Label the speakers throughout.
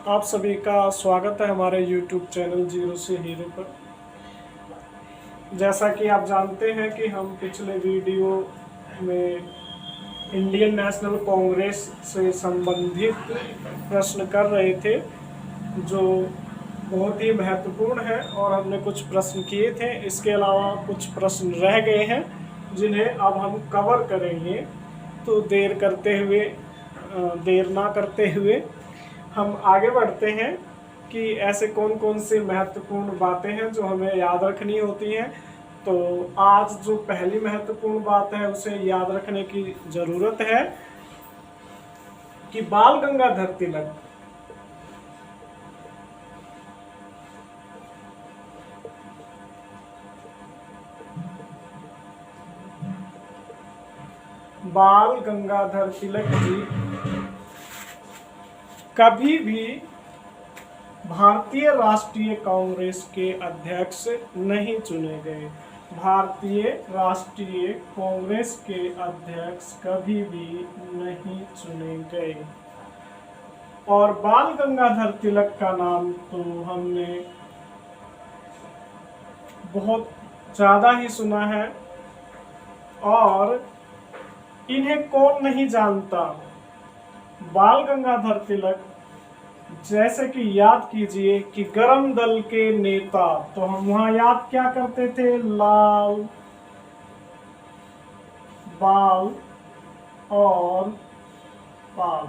Speaker 1: आप सभी का स्वागत है हमारे YouTube चैनल जीरो से हीरो पर। जैसा कि आप जानते हैं कि हम पिछले वीडियो में इंडियन नेशनल कांग्रेस से संबंधित प्रश्न कर रहे थे जो बहुत ही महत्वपूर्ण है और हमने कुछ प्रश्न किए थे। इसके अलावा कुछ प्रश्न रह गए हैं जिन्हें अब हम कवर करेंगे। तो देर ना करते हुए हम आगे बढ़ते हैं कि ऐसे कौन कौन सी महत्वपूर्ण बातें हैं जो हमें याद रखनी होती हैं। तो आज जो पहली महत्वपूर्ण बात है उसे याद रखने की ज़रूरत है कि बाल गंगाधर तिलक जी कभी भी भारतीय राष्ट्रीय कांग्रेस के अध्यक्ष नहीं चुने गए। भारतीय राष्ट्रीय कांग्रेस के अध्यक्ष कभी भी नहीं चुने गए। और बाल गंगाधर तिलक का नाम तो हमने बहुत ज़्यादा ही सुना है और इन्हें कौन नहीं जानता। बाल गंगाधर तिलक जैसे कि याद कीजिए कि गरम दल के नेता, तो हम वहां याद क्या करते थे? लाल, बाल और पाल।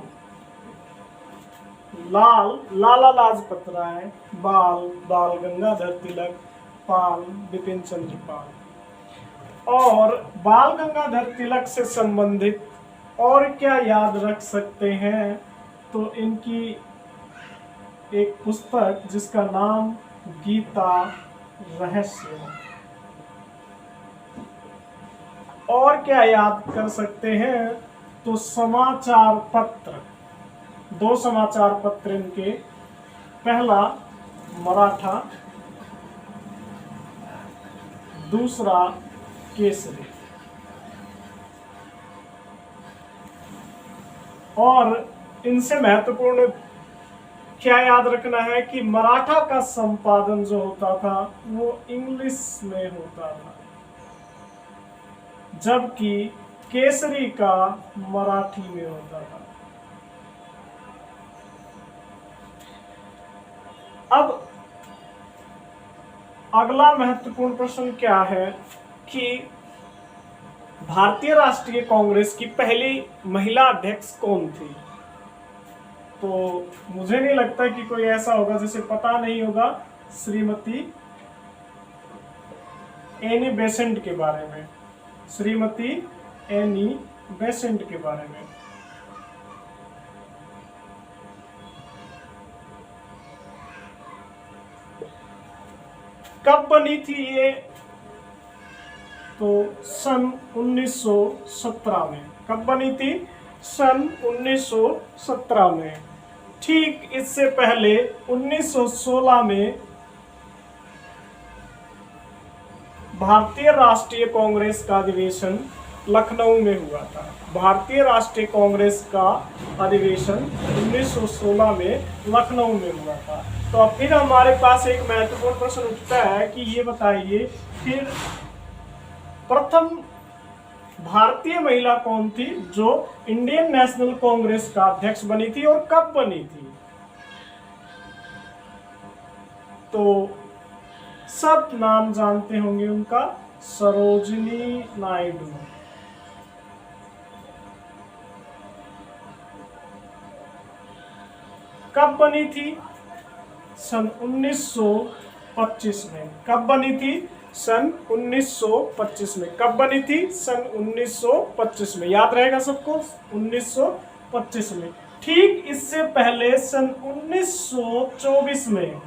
Speaker 1: लाल लाला लाजपत राय, बाल गंगाधर तिलक, पाल बिपिन चंद्र पाल। और बाल गंगाधर तिलक से संबंधित और क्या याद रख सकते हैं? तो इनकी एक पुस्तक जिसका नाम गीता रहस्य। और क्या याद कर सकते हैं? तो समाचार पत्र, दो समाचार पत्र इनके, पहला मराठा, दूसरा केसरी। और इनसे महत्वपूर्ण क्या याद रखना है कि मराठा का संपादन जो होता था वो इंग्लिश में होता था, जबकि केसरी का मराठी में होता था। अब अगला महत्वपूर्ण प्रश्न क्या है कि भारतीय राष्ट्रीय कांग्रेस की पहली महिला अध्यक्ष कौन थी? तो मुझे नहीं लगता कि कोई ऐसा होगा जिसे पता नहीं होगा श्रीमती एनी बेसेंट के बारे में। श्रीमती एनी बेसेंट के बारे में। कब बनी थी ये? तो सन 1917 में। कब बनी थी? सन 1917 में। ठीक इससे पहले 1916 में भारतीय राष्ट्रीय कांग्रेस का अधिवेशन लखनऊ में हुआ था। भारतीय राष्ट्रीय कांग्रेस का अधिवेशन 1916 में लखनऊ में हुआ था। तो अब फिर हमारे पास एक महत्वपूर्ण प्रश्न उठता है कि ये बताइए फिर प्रथम भारतीय महिला कौन थी जो इंडियन नेशनल कांग्रेस का अध्यक्ष बनी थी और कब बनी थी? तो सब नाम जानते होंगे उनका, सरोजिनी नायडू। कब बनी थी? सन 1925 में। कब बनी थी? सन 1925 में। कब बनी थी? सन 1925 में। याद रहेगा सबको, 1925 में। ठीक इससे पहले सन 1924 में,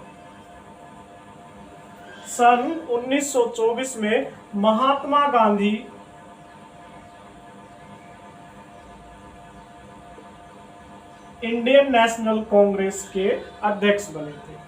Speaker 1: सन 1924 में महात्मा गांधी इंडियन नेशनल कांग्रेस के अध्यक्ष बने थे।